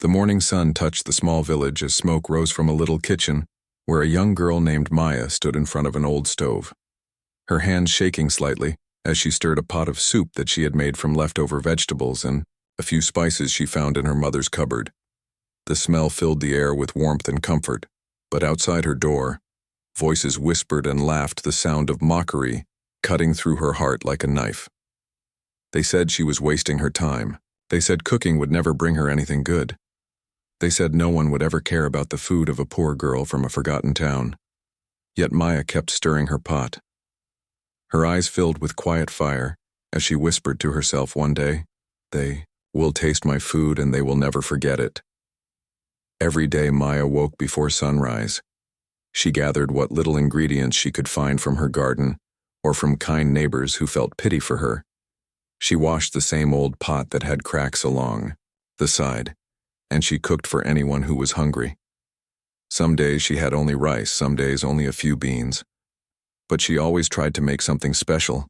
The morning sun touched the small village as smoke rose from a little kitchen where a young girl named Maya stood in front of an old stove, her hands shaking slightly as she stirred a pot of soup that she had made from leftover vegetables and a few spices she found in her mother's cupboard. The smell filled the air with warmth and comfort, but outside her door, voices whispered and laughed, the sound of mockery cutting through her heart like a knife. They said she was wasting her time. They said cooking would never bring her anything good. They said no one would ever care about the food of a poor girl from a forgotten town. Yet Maya kept stirring her pot. Her eyes filled with quiet fire as she whispered to herself one day, "They will taste my food and they will never forget it." Every day Maya woke before sunrise. She gathered what little ingredients she could find from her garden or from kind neighbors who felt pity for her. She washed the same old pot that had cracks along the side, and she cooked for anyone who was hungry. Some days she had only rice, some days only a few beans. But she always tried to make something special,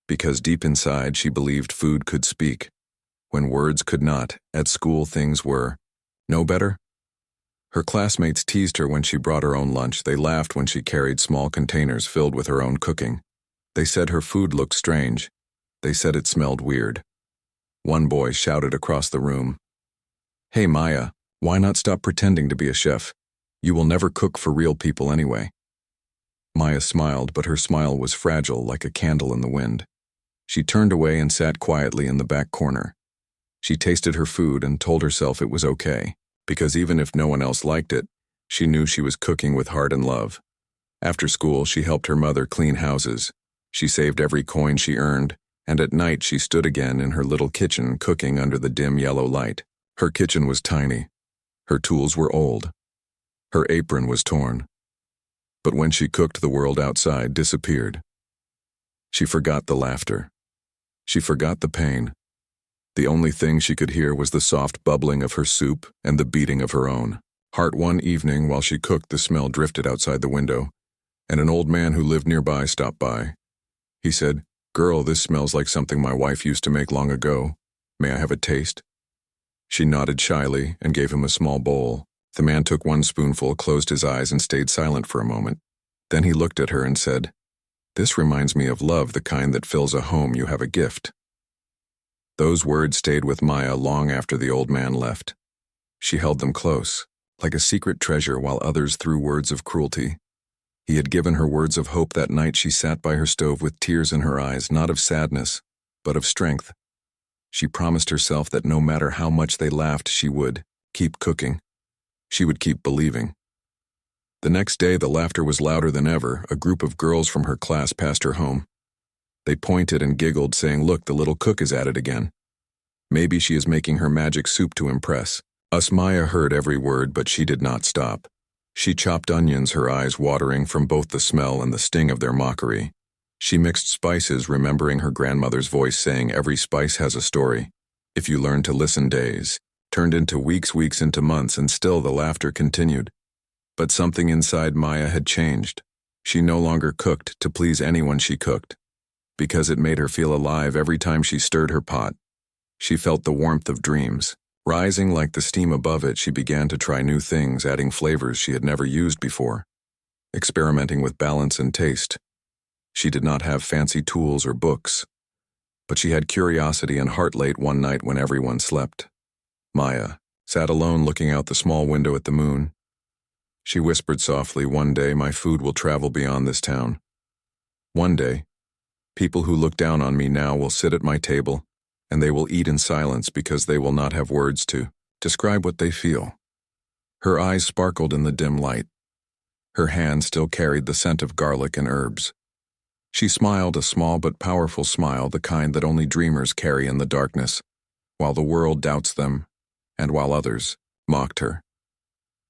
because deep inside she believed food could speak, when words could not. At school things were no better. Her classmates teased her when she brought her own lunch. They laughed when she carried small containers filled with her own cooking. They said her food looked strange. They said it smelled weird. One boy shouted across the room, "Hey Maya, why not stop pretending to be a chef? You will never cook for real people anyway." Maya smiled, but her smile was fragile like a candle in the wind. She turned away and sat quietly in the back corner. She tasted her food and told herself it was okay, because even if no one else liked it, she knew she was cooking with heart and love. After school, she helped her mother clean houses. She saved every coin she earned, and at night she stood again in her little kitchen cooking under the dim yellow light. Her kitchen was tiny. Her tools were old. Her apron was torn. But when she cooked, the world outside disappeared. She forgot the laughter. She forgot the pain. The only thing she could hear was the soft bubbling of her soup and the beating of her own heart. One evening, while she cooked, the smell drifted outside the window, and an old man who lived nearby stopped by. He said, "Girl, this smells like something my wife used to make long ago. May I have a taste?" She nodded shyly and gave him a small bowl. The man took one spoonful, closed his eyes, and stayed silent for a moment. Then he looked at her and said, "This reminds me of love, the kind that fills a home. You have a gift." Those words stayed with Maya long after the old man left. She held them close, like a secret treasure, while others threw words of cruelty. He had given her words of hope. That night she sat by her stove with tears in her eyes, not of sadness, but of strength. She promised herself that no matter how much they laughed, she would keep cooking. She would keep believing. The next day, the laughter was louder than ever. A group of girls from her class passed her home. They pointed and giggled, saying, "Look, the little cook is at it again. Maybe she is making her magic soup to impress us." Maya heard every word, but she did not stop. She chopped onions, her eyes watering from both the smell and the sting of their mockery. She mixed spices, remembering her grandmother's voice saying, "Every spice has a story. If you learn to listen." Days turned into weeks, weeks into months, and still the laughter continued. But something inside Maya had changed. She no longer cooked to please anyone. She cooked because it made her feel alive. Every time she stirred her pot, she felt the warmth of dreams. Rising like the steam above it, she began to try new things, adding flavors she had never used before, experimenting with balance and taste. She did not have fancy tools or books, but she had curiosity and heart. Late one night when everyone slept, Maya sat alone looking out the small window at the moon. She whispered softly, "One day my food will travel beyond this town. One day, people who look down on me now will sit at my table, and they will eat in silence because they will not have words to describe what they feel." Her eyes sparkled in the dim light. Her hand still carried the scent of garlic and herbs. She smiled, a small but powerful smile, the kind that only dreamers carry in the darkness, while the world doubts them, and while others mocked her.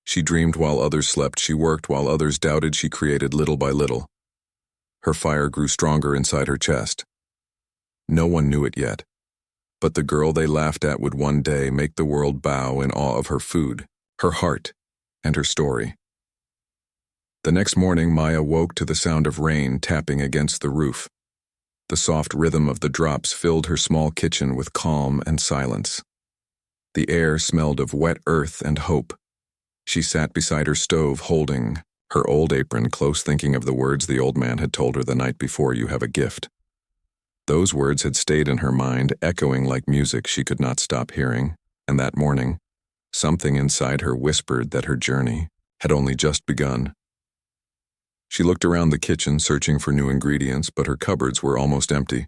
She dreamed while others slept. She worked while others doubted. She created little by little. Her fire grew stronger inside her chest. No one knew it yet, but the girl they laughed at would one day make the world bow in awe of her food, her heart, and her story. The next morning, Maya woke to the sound of rain tapping against the roof. The soft rhythm of the drops filled her small kitchen with calm and silence. The air smelled of wet earth and hope. She sat beside her stove holding her old apron close, thinking of the words the old man had told her the night before, "You have a gift." Those words had stayed in her mind, echoing like music she could not stop hearing, and that morning, something inside her whispered that her journey had only just begun. She looked around the kitchen, searching for new ingredients, but her cupboards were almost empty.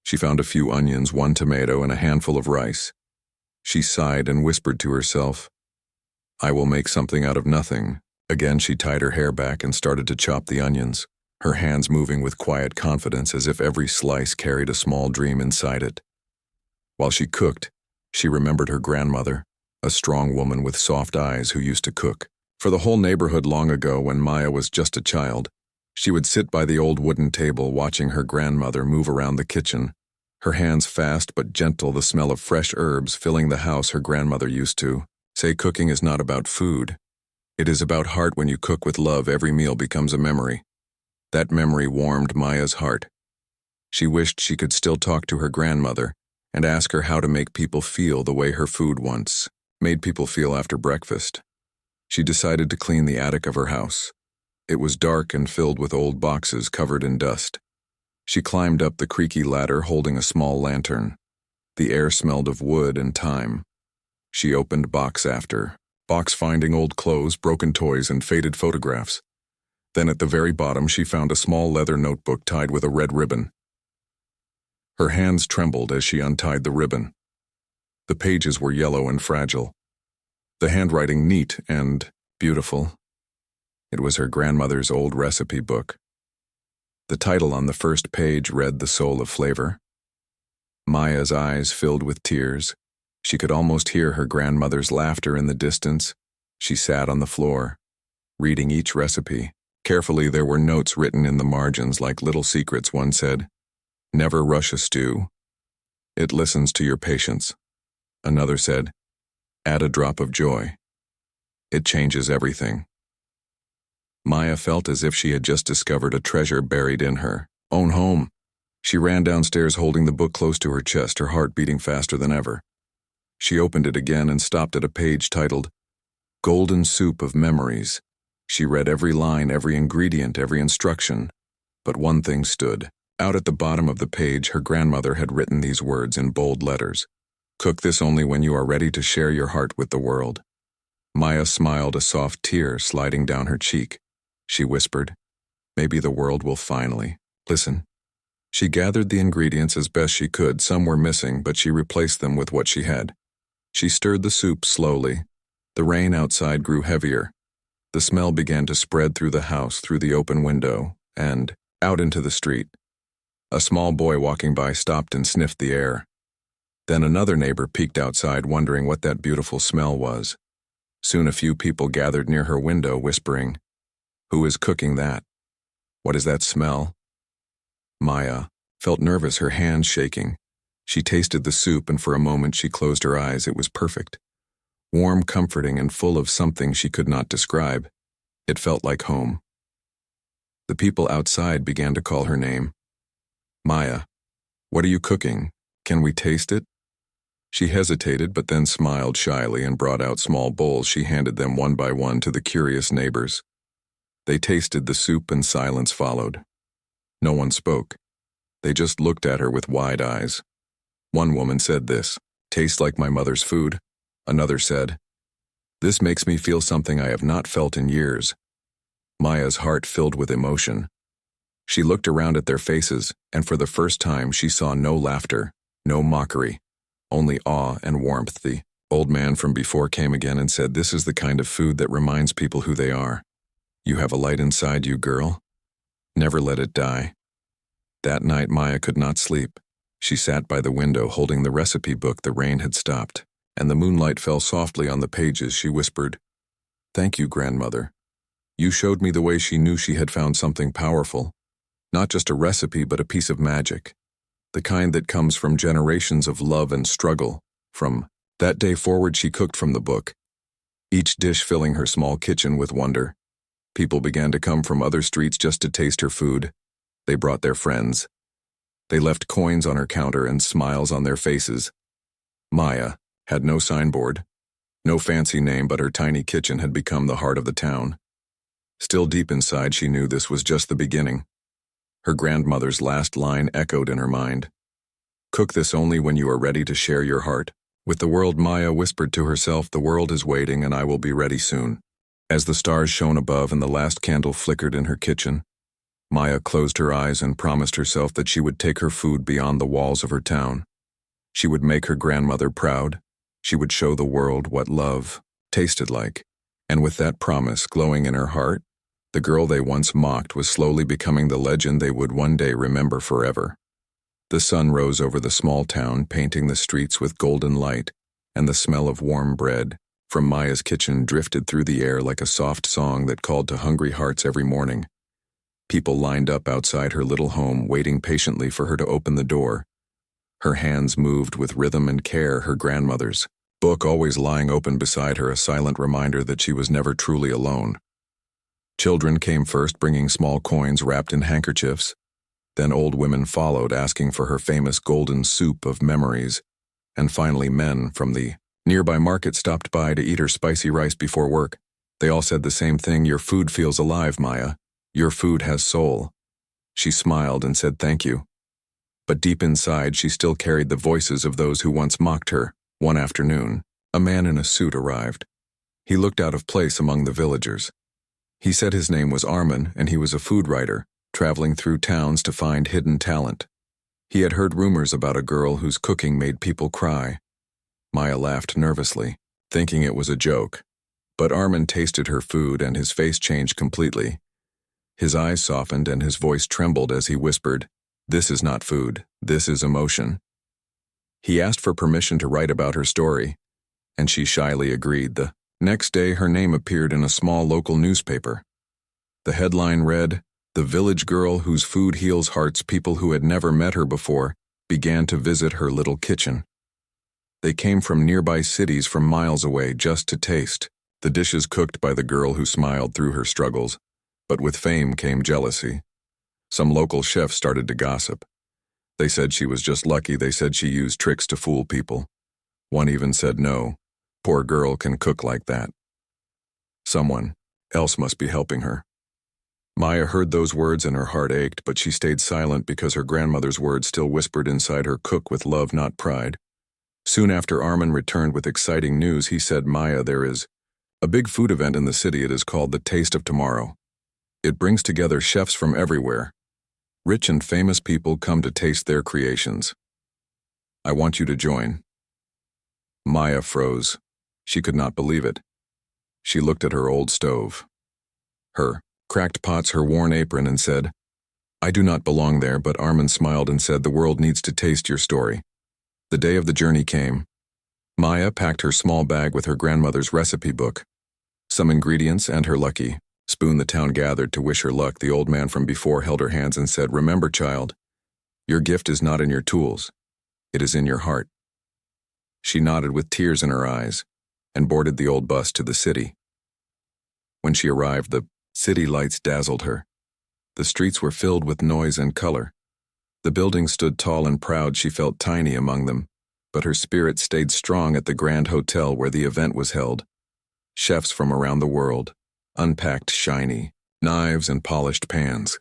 She found a few onions, one tomato, and a handful of rice. She sighed and whispered to herself, "I will make something out of nothing." Again, she tied her hair back and started to chop the onions, her hands moving with quiet confidence as if every slice carried a small dream inside it. While she cooked, she remembered her grandmother, a strong woman with soft eyes who used to cook for the whole neighborhood long ago when Maya was just a child. She would sit by the old wooden table watching her grandmother move around the kitchen, her hands fast but gentle, the smell of fresh herbs filling the house her grandmother used to say, "Cooking is not about food. It is about heart. When you cook with love, every meal becomes a memory." That memory warmed Maya's heart. She wished she could still talk to her grandmother and ask her how to make people feel the way her food once made people feel after breakfast. She decided to clean the attic of her house. It was dark and filled with old boxes covered in dust. She climbed up the creaky ladder holding a small lantern. The air smelled of wood and thyme. She opened box after box, finding old clothes, broken toys, and faded photographs. Then at the very bottom she found a small leather notebook tied with a red ribbon. Her hands trembled as she untied the ribbon. The pages were yellow and fragile, the handwriting neat and beautiful. It was her grandmother's old recipe book. The title on the first page read "The Soul of Flavor." Maya's eyes filled with tears. She could almost hear her grandmother's laughter in the distance. She sat on the floor, reading each recipe. Carefully, there were notes written in the margins like little secrets. One said, "Never rush a stew. It listens to your patience." Another said, "Add a drop of joy. It changes everything." Maya felt as if she had just discovered a treasure buried in her own home. She ran downstairs holding the book close to her chest, her heart beating faster than ever. She opened it again and stopped at a page titled, "Golden Soup of Memories." She read every line, every ingredient, every instruction, but one thing stood out. At the bottom of the page, her grandmother had written these words in bold letters, "Cook this only when you are ready to share your heart with the world." Maya smiled, a soft tear sliding down her cheek. She whispered, "Maybe the world will finally listen." She gathered the ingredients as best she could. Some were missing, but she replaced them with what she had. She stirred the soup slowly. The rain outside grew heavier. The smell began to spread through the house, through the open window, and out into the street. A small boy walking by stopped and sniffed the air. Then another neighbor peeked outside, wondering what that beautiful smell was. Soon a few people gathered near her window, whispering, "Who is cooking that? What is that smell?" Maya felt nervous, her hands shaking. She tasted the soup, and for a moment she closed her eyes. It was perfect. Warm, comforting, and full of something she could not describe. It felt like home. The people outside began to call her name. "Maya, what are you cooking? Can we taste it?" She hesitated, but then smiled shyly and brought out small bowls. She handed them one by one to the curious neighbors. They tasted the soup and silence followed. No one spoke. They just looked at her with wide eyes. One woman said, "This tastes like my mother's food." Another said, "This makes me feel something I have not felt in years." Maya's heart filled with emotion. She looked around at their faces, and for the first time she saw no laughter, no mockery, only awe and warmth. The old man from before came again and said, "This is the kind of food that reminds people who they are. You have a light inside you, girl. Never let it die." That night Maya could not sleep. She sat by the window holding the recipe book. The rain had stopped, and the moonlight fell softly on the pages. She whispered, "Thank you, grandmother. You showed me the way." She knew she had found something powerful, not just a recipe but a piece of magic, the kind that comes from generations of love and struggle. From that day forward she cooked from the book, each dish filling her small kitchen with wonder. People began to come from other streets just to taste her food. They brought their friends. They left coins on her counter and smiles on their faces. Maya, Had no signboard, no fancy name, but her tiny kitchen had become the heart of the town. Still deep inside, she knew this was just the beginning. Her grandmother's last line echoed in her mind. Cook this only when you are ready to share your heart. With the world, Maya whispered to herself, the world is waiting and I will be ready soon. As the stars shone above and the last candle flickered in her kitchen, Maya closed her eyes and promised herself that she would take her food beyond the walls of her town. She would make her grandmother proud. She would show the world what love tasted like. And with that promise glowing in her heart, the girl they once mocked was slowly becoming the legend they would one day remember forever. The sun rose over the small town, painting the streets with golden light, and the smell of warm bread from Maya's kitchen drifted through the air like a soft song that called to hungry hearts every morning. People lined up outside her little home, waiting patiently for her to open the door. Her hands moved with rhythm and care, her grandmother's book always lying open beside her, a silent reminder that she was never truly alone. Children came first, bringing small coins wrapped in handkerchiefs. Then old women followed, asking for her famous golden soup of memories. And finally men from the nearby market stopped by to eat her spicy rice before work. They all said the same thing, your food feels alive, Maya. Your food has soul. She smiled and said thank you. But deep inside, she still carried the voices of those who once mocked her. One afternoon, a man in a suit arrived. He looked out of place among the villagers. He said his name was Armin and he was a food writer, traveling through towns to find hidden talent. He had heard rumors about a girl whose cooking made people cry. Maya laughed nervously, thinking it was a joke. But Armin tasted her food and his face changed completely. His eyes softened and his voice trembled as he whispered, "This is not food, this is emotion." He asked for permission to write about her story, and she shyly agreed. The next day, her name appeared in a small local newspaper. The headline read, "The village girl whose food heals hearts." People who had never met her before began to visit her little kitchen. They came from nearby cities, from miles away, just to taste the dishes cooked by the girl who smiled through her struggles. But with fame came jealousy. Some local chefs started to gossip. They said she was just lucky. They said she used tricks to fool people. One even said, no, poor girl can cook like that. Someone else must be helping her. Maya heard those words and her heart ached, but she stayed silent because her grandmother's words still whispered inside her, cook with love, not pride. Soon after, Armin returned with exciting news. He said, Maya, there is a big food event in the city. It is called the Taste of Tomorrow. It brings together chefs from everywhere. Rich and famous people come to taste their creations. I want you to join. Maya froze. She could not believe it. She looked at her old stove, her cracked pots, her worn apron, and said, I do not belong there. But Armin smiled and said, the world needs to taste your story. The day of the journey came. Maya packed her small bag with her grandmother's recipe book, some ingredients, and her lucky spoon. The town gathered to wish her luck. The old man from before held her hands and said, remember, child, your gift is not in your tools. It is in your heart. She nodded with tears in her eyes and boarded the old bus to the city. When she arrived, the city lights dazzled her. The streets were filled with noise and color. The buildings stood tall and proud. She felt tiny among them, but her spirit stayed strong at the grand hotel where the event was held. Chefs from around the world unpacked shiny knives and polished pans.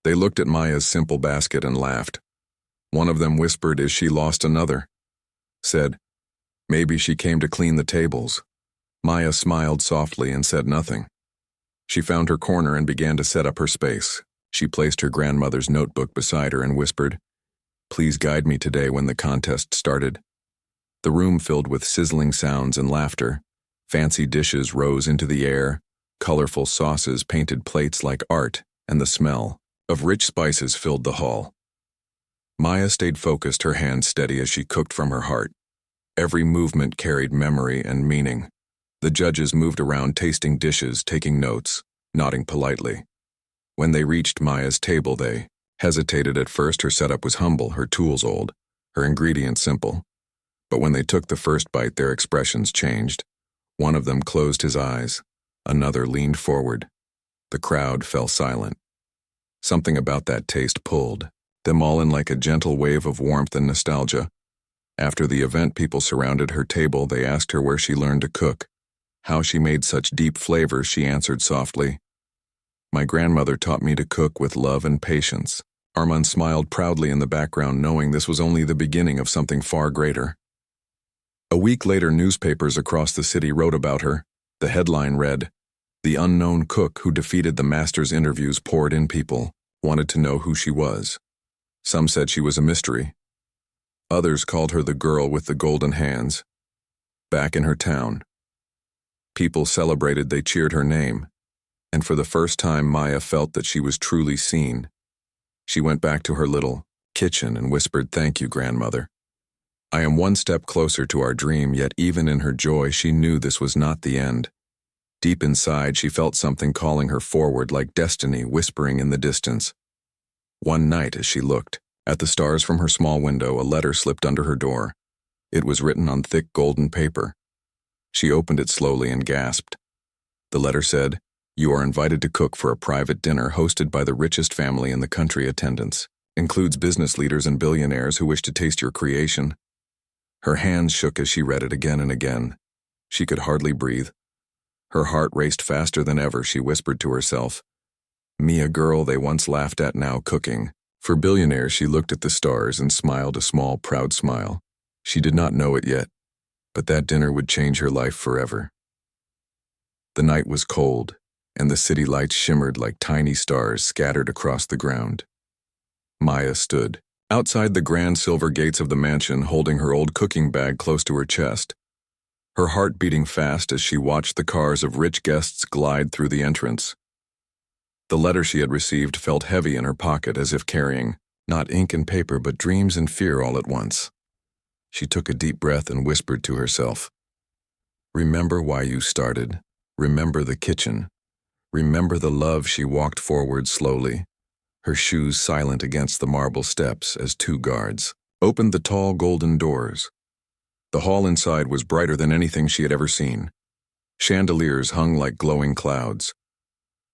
They looked at Maya's simple basket and laughed. One of them whispered as she lost another, said, maybe she came to clean the tables. Maya smiled softly and said nothing. She found her corner and began to set up her space. She placed her grandmother's notebook beside her and whispered, please guide me today. When the contest started, the room filled with sizzling sounds and laughter. Fancy dishes rose into the air, colorful sauces painted plates like art, and the smell of rich spices filled the hall. Maya stayed focused, her hands steady as she cooked from her heart. Every movement carried memory and meaning. The judges moved around, tasting dishes, taking notes, nodding politely. When they reached Maya's table, they hesitated at first. Her setup was humble, her tools old, her ingredients simple. But when they took the first bite, their expressions changed. One of them closed his eyes. Another leaned forward. The crowd fell silent. Something about that taste pulled them all in like a gentle wave of warmth and nostalgia. After the event, people surrounded her table. They asked her where she learned to cook, how she made such deep flavors. She answered softly, "My grandmother taught me to cook with love and patience." Armand smiled proudly in the background, knowing this was only the beginning of something far greater. A week later, newspapers across the city wrote about her. The headline read, "The unknown cook who defeated the master's interviews poured in." People wanted to know who she was. Some said she was a mystery. Others called her the girl with the golden hands. Back in her town, people celebrated. They cheered her name. And for the first time, Maya felt that she was truly seen. She went back to her little kitchen and whispered, "Thank you, grandmother. I am one step closer to our dream." Yet even in her joy, she knew this was not the end. Deep inside, she felt something calling her forward, like destiny whispering in the distance. One night, as she looked at the stars from her small window, a letter slipped under her door. It was written on thick golden paper. She opened it slowly and gasped. The letter said, "You are invited to cook for a private dinner hosted by the richest family in the country. Attendance includes business leaders and billionaires who wish to taste your creation." Her hands shook as she read it again and again. She could hardly breathe. Her heart raced faster than ever. She whispered to herself, "Me, a girl they once laughed at, now cooking for billionaires." She looked at the stars and smiled a small, proud smile. She did not know it yet, but that dinner would change her life forever. The night was cold, and the city lights shimmered like tiny stars scattered across the ground. Maya stood outside the grand silver gates of the mansion, holding her old cooking bag close to her chest, her heart beating fast as she watched the cars of rich guests glide through the entrance. The letter she had received felt heavy in her pocket, as if carrying not ink and paper, but dreams and fear all at once. She took a deep breath and whispered to herself, "Remember why you started. Remember the kitchen. Remember the love." She walked forward slowly, her shoes silent against the marble steps, as two guards opened the tall golden doors. The hall inside was brighter than anything she had ever seen. Chandeliers hung like glowing clouds.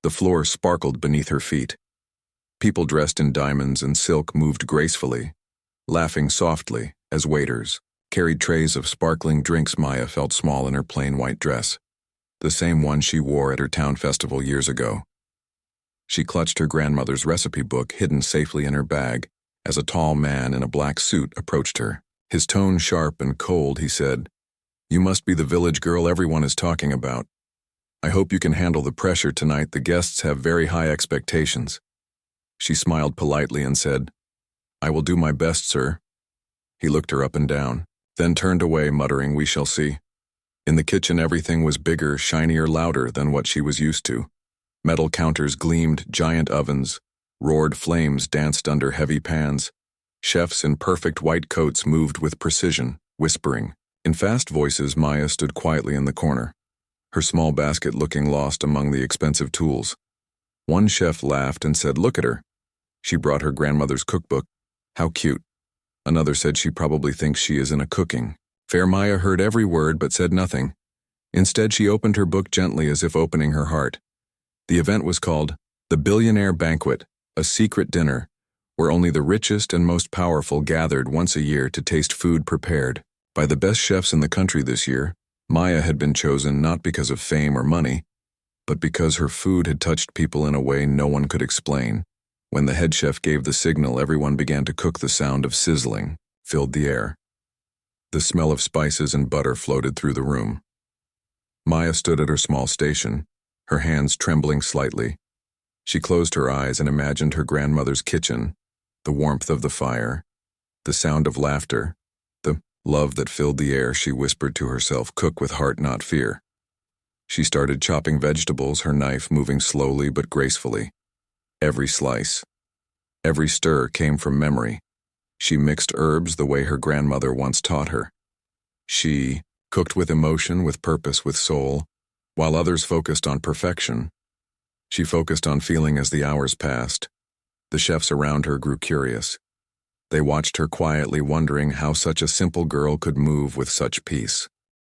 The floor sparkled beneath her feet. People dressed in diamonds and silk moved gracefully, laughing softly as waiters carried trays of sparkling drinks. Maya felt small in her plain white dress, the same one she wore at her town festival years ago. She clutched her grandmother's recipe book, hidden safely in her bag, as a tall man in a black suit approached her. His tone sharp and cold, he said, "You must be the village girl everyone is talking about. I hope you can handle the pressure tonight. The guests have very high expectations." She smiled politely and said, "I will do my best, sir." He looked her up and down, then turned away, muttering, "We shall see." In the kitchen, everything was bigger, shinier, louder than what she was used to. Metal counters gleamed, giant ovens roared, flames danced under heavy pans. Chefs in perfect white coats moved with precision, whispering. In fast voices, Maya stood quietly in the corner, her small basket looking lost among the expensive tools. One chef laughed and said, "Look at her. She brought her grandmother's cookbook. How cute." Another said, "She probably thinks she is in a cooking fair." Maya heard every word but said nothing. Instead, she opened her book gently, as if opening her heart. The event was called the Billionaire Banquet, a secret dinner where only the richest and most powerful gathered once a year to taste food prepared by the best chefs in the country. This year, Maya had been chosen not because of fame or money, but because her food had touched people in a way no one could explain. When the head chef gave the signal, everyone began to cook. The sound of sizzling filled the air. The smell of spices and butter floated through the room. Maya stood at her small station, her hands trembling slightly. She closed her eyes and imagined her grandmother's kitchen, the warmth of the fire, the sound of laughter, the love that filled the air. She whispered to herself, "Cook with heart, not fear." She started chopping vegetables, her knife moving slowly but gracefully. Every slice, every stir came from memory. She mixed herbs the way her grandmother once taught her. She cooked with emotion, with purpose, with soul. While others focused on perfection, she focused on feeling. As the hours passed, the chefs around her grew curious. They watched her quietly, wondering how such a simple girl could move with such peace.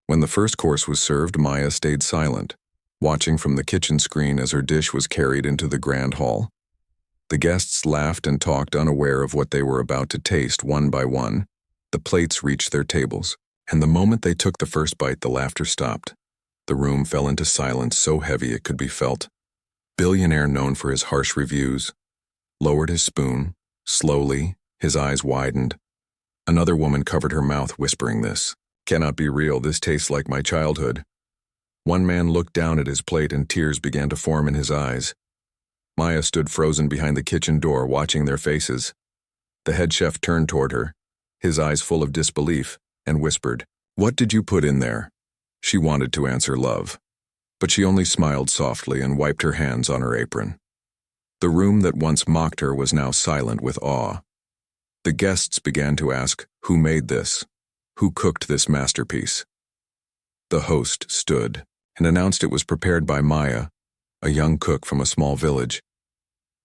When the first course was served, Maya stayed silent, watching from the kitchen screen as her dish was carried into the grand hall. The guests laughed and talked, unaware of what they were about to taste. One by one, The plates reached their tables, and the moment they took the first bite, the laughter stopped. The room fell into silence so heavy it could be felt. Billionaire, known for his harsh reviews, lowered his spoon. Slowly, his eyes widened. Another woman covered her mouth, whispering, "This cannot be real. This tastes like my childhood." One man looked down at his plate and tears began to form in his eyes. Maya stood frozen behind the kitchen door, watching their faces. The head chef turned toward her, his eyes full of disbelief, and whispered, "What did you put in there?" She wanted to answer love, but she only smiled softly and wiped her hands on her apron. The room that once mocked her was now silent with awe. The guests began to ask, who made this? Who cooked this masterpiece? The host stood and announced it was prepared by Maya, a young cook from a small village.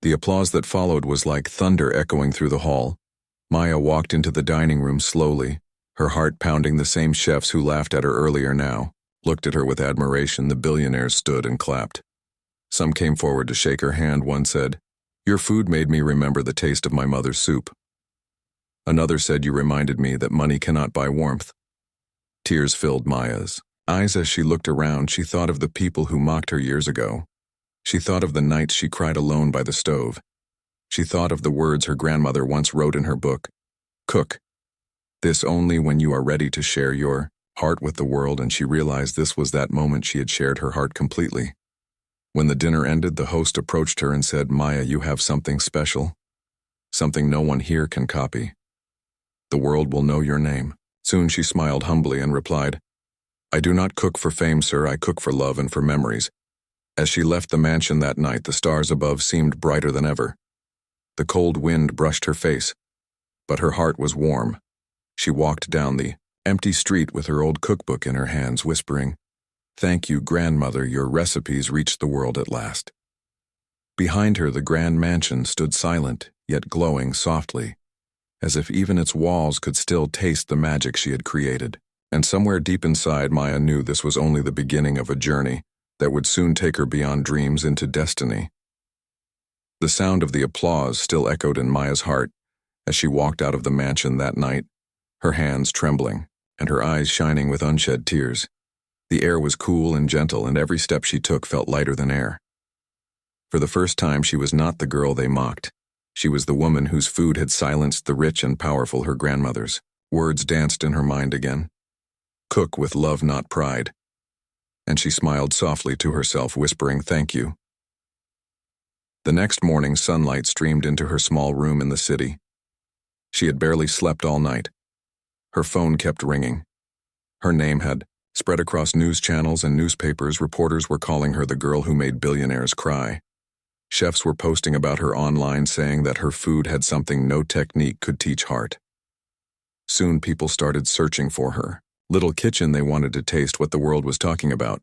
The applause that followed was like thunder echoing through the hall. Maya walked into the dining room slowly, her heart pounding. The same chefs who laughed at her earlier now looked at her with admiration. The billionaires stood and clapped. Some came forward to shake her hand. One said, "Your food made me remember the taste of my mother's soup." Another said, "You reminded me that money cannot buy warmth." Tears filled Maya's eyes as she looked around. She thought of the people who mocked her years ago. She thought of the nights she cried alone by the stove. She thought of the words her grandmother once wrote in her book, "Cook this only when you are ready to share your heart with the world," and she realized this was that moment she had shared her heart completely. When the dinner ended, the host approached her and said, "Maya, you have something special, something no one here can copy. The world will know your name." Soon she smiled humbly and replied, "I do not cook for fame, sir. I cook for love and for memories." As she left the mansion that night, the stars above seemed brighter than ever. The cold wind brushed her face, but her heart was warm. She walked down the empty street with her old cookbook in her hands, whispering, "Thank you, grandmother, your recipes reached the world at last." Behind her, the grand mansion stood silent, yet glowing softly, as if even its walls could still taste the magic she had created. And somewhere deep inside, Maya knew this was only the beginning of a journey that would soon take her beyond dreams into destiny. The sound of the applause still echoed in Maya's heart as she walked out of the mansion that night, her hands trembling and her eyes shining with unshed tears. The air was cool and gentle, and every step she took felt lighter than air. For the first time, she was not the girl they mocked. She was the woman whose food had silenced the rich and powerful, her grandmothers. Words danced in her mind again. "Cook with love, not pride." And she smiled softly to herself, whispering, "Thank you." The next morning, sunlight streamed into her small room in the city. She had barely slept all night. Her phone kept ringing. Her name had spread across news channels and newspapers. Reporters were calling her the girl who made billionaires cry. Chefs were posting about her online, saying that her food had something no technique could teach heart. Soon people started searching for her little kitchen. They wanted to taste what the world was talking about.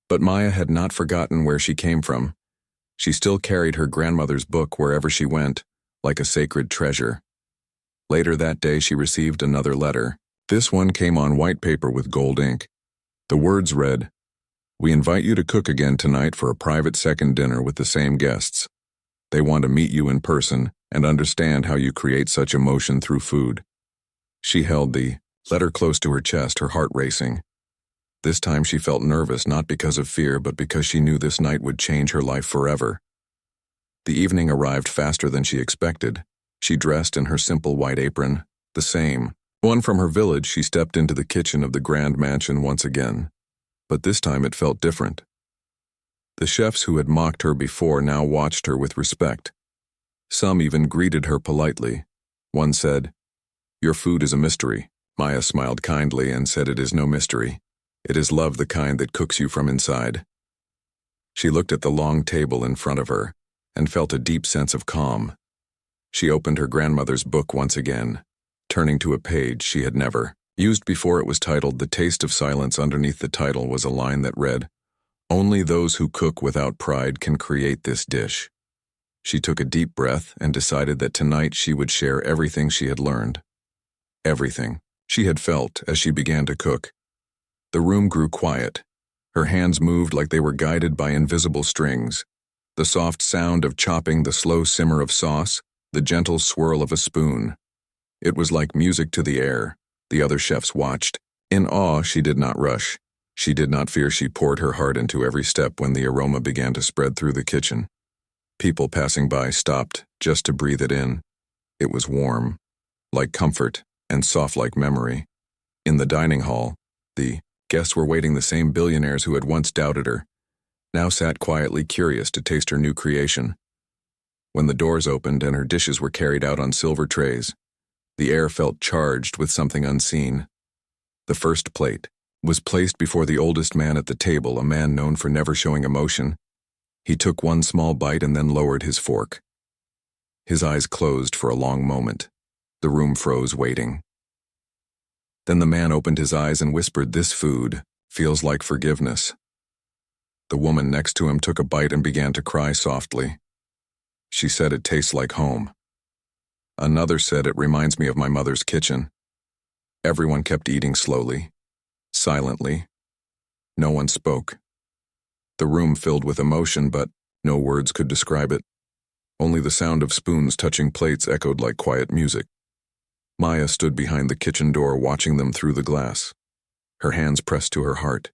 But Maya had not forgotten where she came from. She still carried her grandmother's book wherever she went, like a sacred treasure. Later that day, she received another letter. This one came on white paper with gold ink. The words read, "We invite you to cook again tonight for a private second dinner with the same guests. They want to meet you in person and understand how you create such emotion through food." She held the letter close to her chest, her heart racing. This time she felt nervous, not because of fear, but because she knew this night would change her life forever. The evening arrived faster than she expected. She dressed in her simple white apron, the same one from her village. She stepped into the kitchen of the grand mansion once again. But this time it felt different. The chefs who had mocked her before now watched her with respect. Some even greeted her politely. One said, "Your food is a mystery." Maya smiled kindly and said, "It is no mystery. It is love, the kind that cooks you from inside." She looked at the long table in front of her and felt a deep sense of calm. She opened her grandmother's book once again, turning to a page she had never used before. It was titled "The Taste of Silence." Underneath the title was a line that read, "Only those who cook without pride can create this dish." She took a deep breath and decided that tonight she would share everything she had learned. Everything she had felt as she began to cook. The room grew quiet. Her hands moved like they were guided by invisible strings. The soft sound of chopping, the slow simmer of sauce, the gentle swirl of a spoon. It was like music to the air. The other chefs watched. In awe, she did not rush. She did not fear. She poured her heart into every step when the aroma began to spread through the kitchen. People passing by stopped just to breathe it in. It was warm, like comfort, and soft like memory. In the dining hall, the guests were waiting. The same billionaires who had once doubted her now sat quietly curious to taste her new creation. When the doors opened and her dishes were carried out on silver trays, the air felt charged with something unseen. The first plate was placed before the oldest man at the table, a man known for never showing emotion. He took one small bite and then lowered his fork. His eyes closed for a long moment. The room froze, waiting. Then the man opened his eyes and whispered, "This food feels like forgiveness." The woman next to him took a bite and began to cry softly. She said, "It tastes like home." Another said, "It reminds me of my mother's kitchen." Everyone kept eating slowly, silently. No one spoke. The room filled with emotion, but no words could describe it. Only the sound of spoons touching plates echoed like quiet music. Maya stood behind the kitchen door, watching them through the glass. Her hands pressed to her heart.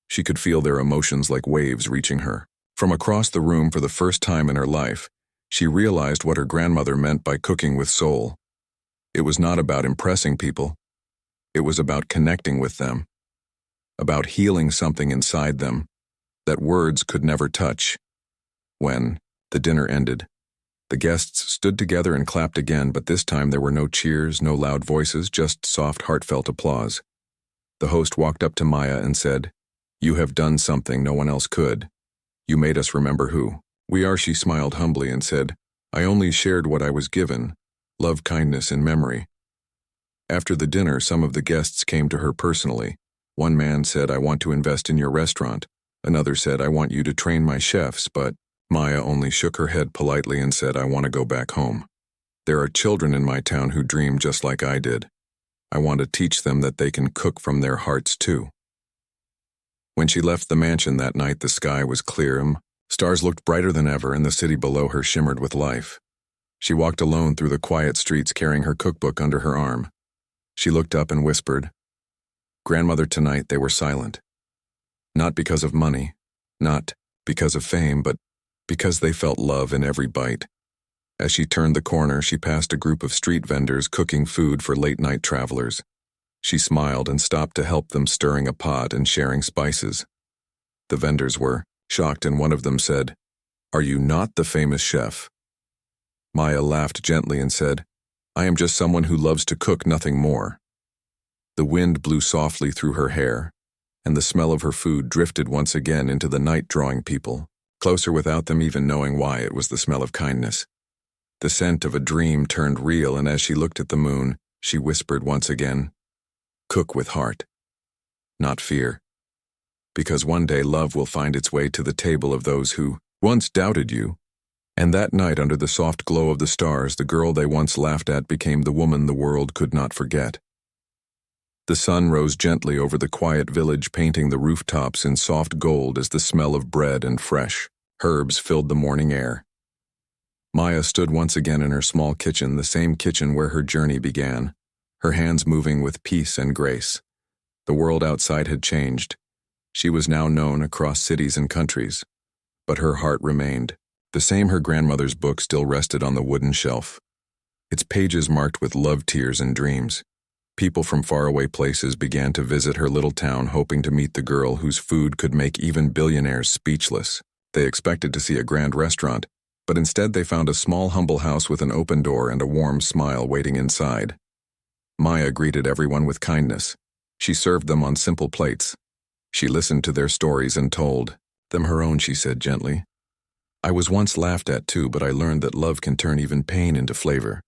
She could feel their emotions like waves reaching her. From across the room, for the first time in her life, she realized what her grandmother meant by cooking with soul. It was not about impressing people. It was about connecting with them, about healing something inside them that words could never touch. When the dinner ended, the guests stood together and clapped again, but this time there were no cheers, no loud voices, just soft, heartfelt applause. The host walked up to Maya and said, "You have done something no one else could. You made us remember who we are." She smiled humbly and said, "I only shared what I was given, love, kindness, and memory." After the dinner, some of the guests came to her personally. One man said, "I want to invest in your restaurant." Another said, "I want you to train my chefs," but Maya only shook her head politely and said, "I want to go back home. There are children in my town who dream just like I did. I want to teach them that they can cook from their hearts too." When she left the mansion that night, the sky was clear. Stars looked brighter than ever, and the city below her shimmered with life. She walked alone through the quiet streets, carrying her cookbook under her arm. She looked up and whispered, "Grandmother." Tonight they were silent. Not because of money, not because of fame, but because they felt love in every bite. As she turned the corner, she passed a group of street vendors cooking food for late-night travelers. She smiled and stopped to help them, stirring a pot and sharing spices. The vendors were shocked, and one of them said, "Are you not the famous chef?" Maya laughed gently and said, "I am just someone who loves to cook, nothing more." The wind blew softly through her hair, and the smell of her food drifted once again into the night, drawing people closer without them even knowing why. It was the smell of kindness. The scent of a dream turned real, and as she looked at the moon, she whispered once again, "Cook with heart, not fear. Because one day love will find its way to the table of those who once doubted you." And that night, under the soft glow of the stars, the girl they once laughed at became the woman the world could not forget. The sun rose gently over the quiet village, painting the rooftops in soft gold as the smell of bread and fresh herbs filled the morning air. Maya stood once again in her small kitchen, the same kitchen where her journey began, her hands moving with peace and grace. The world outside had changed. She was now known across cities and countries, but her heart remained the same. Her grandmother's book still rested on the wooden shelf, its pages marked with love, tears, and dreams. People from faraway places began to visit her little town, hoping to meet the girl whose food could make even billionaires speechless. They expected to see a grand restaurant, but instead they found a small, humble house with an open door and a warm smile waiting inside. Maya greeted everyone with kindness. She served them on simple plates. She listened to their stories and told them her own. She said gently, "I was once laughed at too, but I learned that love can turn even pain into flavor."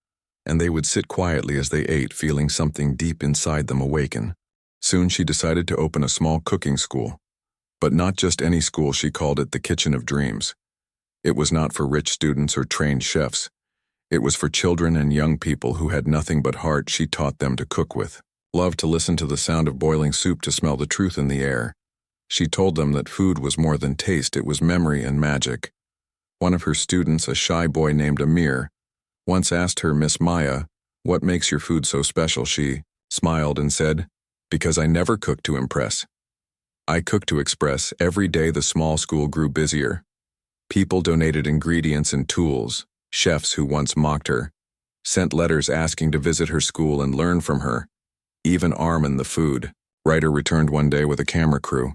And they would sit quietly as they ate, feeling something deep inside them awaken. Soon she decided to open a small cooking school. But not just any school. She called it the Kitchen of Dreams. It was not for rich students or trained chefs. It was for children and young people who had nothing but heart. She taught them to cook with love, to listen to the sound of boiling soup, to smell the truth in the air. She told them that food was more than taste, it was memory and magic. One of her students, a shy boy named Amir, once asked her, "Miss Maya, "What makes your food so special?" She smiled and said, "Because I never cook to impress. I cook to express." Every day the small school grew busier. People donated ingredients and tools. Chefs who once mocked her sent letters asking to visit her school and learn from her. Even Armin, the food writer, returned one day with a camera crew.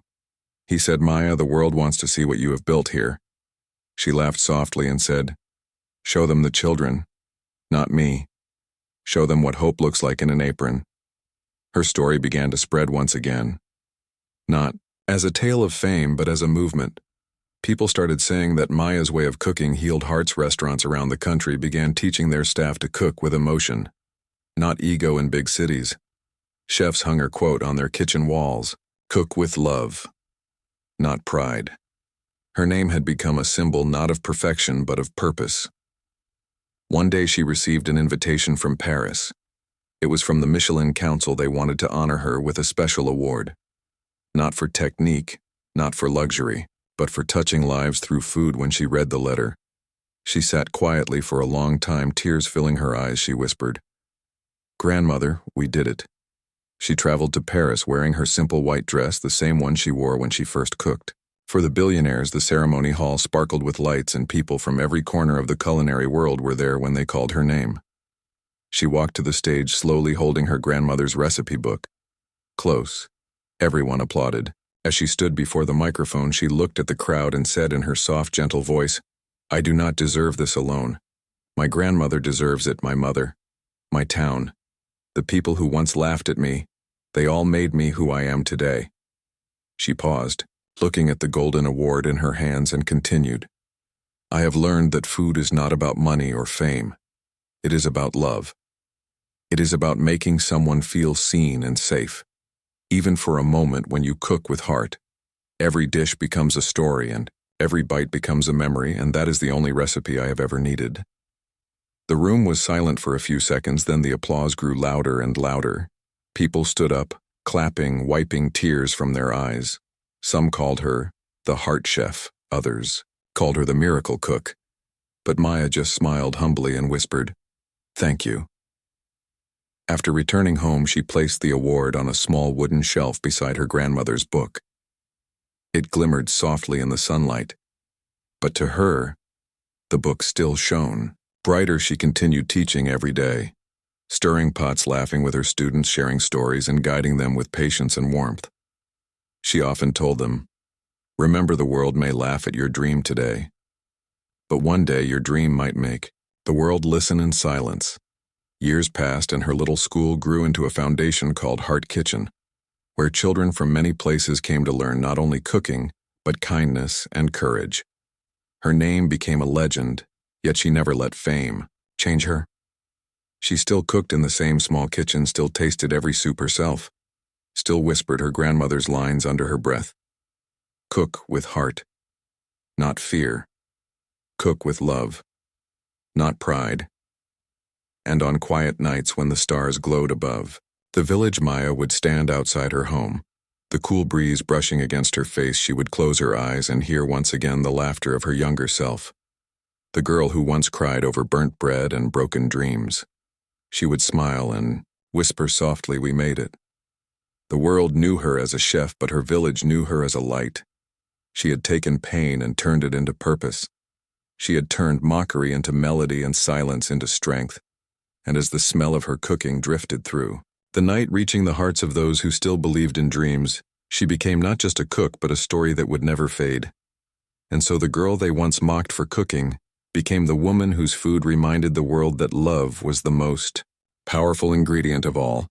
He said, "Maya, the world wants to see what you have built here." She laughed softly and said, "Show them the children, not me. Show them what hope looks like in an apron." Her story began to spread once again. Not as a tale of fame, but as a movement. People started saying that Maya's way of cooking healed hearts. Restaurants around the country began teaching their staff to cook with emotion, not ego. In big cities, chefs hung her quote on their kitchen walls: "Cook with love, not pride." Her name had become a symbol not of perfection but of purpose. One day she received an invitation from Paris. It was from the Michelin Council. They wanted to honor her with a special award. Not for technique, not for luxury, but for touching lives through food. When she read the letter, she sat quietly for a long time, tears filling her eyes. She whispered, "Grandmother, we did it." She traveled to Paris wearing her simple white dress, the same one she wore when she first cooked. For the Billionaires, the ceremony hall sparkled with lights, and people from every corner of the culinary world were there when they called her name. She walked to the stage slowly, holding her grandmother's recipe book. Close. Everyone applauded. As she stood before the microphone, she looked at the crowd and said in her soft, gentle voice, "I do not deserve this alone. My grandmother deserves it, my mother, my town, the people who once laughed at me. They all made me who I am today." She paused, looking at the golden award in her hands, and continued, "I have learned that food is not about money or fame. It is about love. It is about making someone feel seen and safe. Even for a moment, when you cook with heart, every dish becomes a story and every bite becomes a memory, and that is the only recipe I have ever needed." The room was silent for a few seconds, then the applause grew louder and louder. People stood up, clapping, wiping tears from their eyes. Some called her the heart chef, others called her the miracle cook. But Maya just smiled humbly and whispered, "Thank you." After returning home, she placed the award on a small wooden shelf beside her grandmother's book. It glimmered softly in the sunlight, but to her, the book still shone brighter. She continued teaching every day, stirring pots, laughing with her students, sharing stories, and guiding them with patience and warmth. She often told them, "Remember, the world may laugh at your dream today, but one day your dream might make the world listen in silence." Years passed, and her little school grew into a foundation called Heart Kitchen, where children from many places came to learn not only cooking, but kindness and courage. Her name became a legend, yet she never let fame change her. She still cooked in the same small kitchen, still tasted every soup herself, still whispered her grandmother's lines under her breath. Cook with heart, not fear. Cook with love, not pride. And on quiet nights when the stars glowed above the village, Maya would stand outside her home. The cool breeze brushing against her face, she would close her eyes and hear once again the laughter of her younger self, the girl who once cried over burnt bread and broken dreams. She would smile and whisper softly, "We made it." The world knew her as a chef, but her village knew her as a light. She had taken pain and turned it into purpose. She had turned mockery into melody and silence into strength. And as the smell of her cooking drifted through the night, reaching the hearts of those who still believed in dreams, she became not just a cook, but a story that would never fade. And so the girl they once mocked for cooking became the woman whose food reminded the world that love was the most powerful ingredient of all.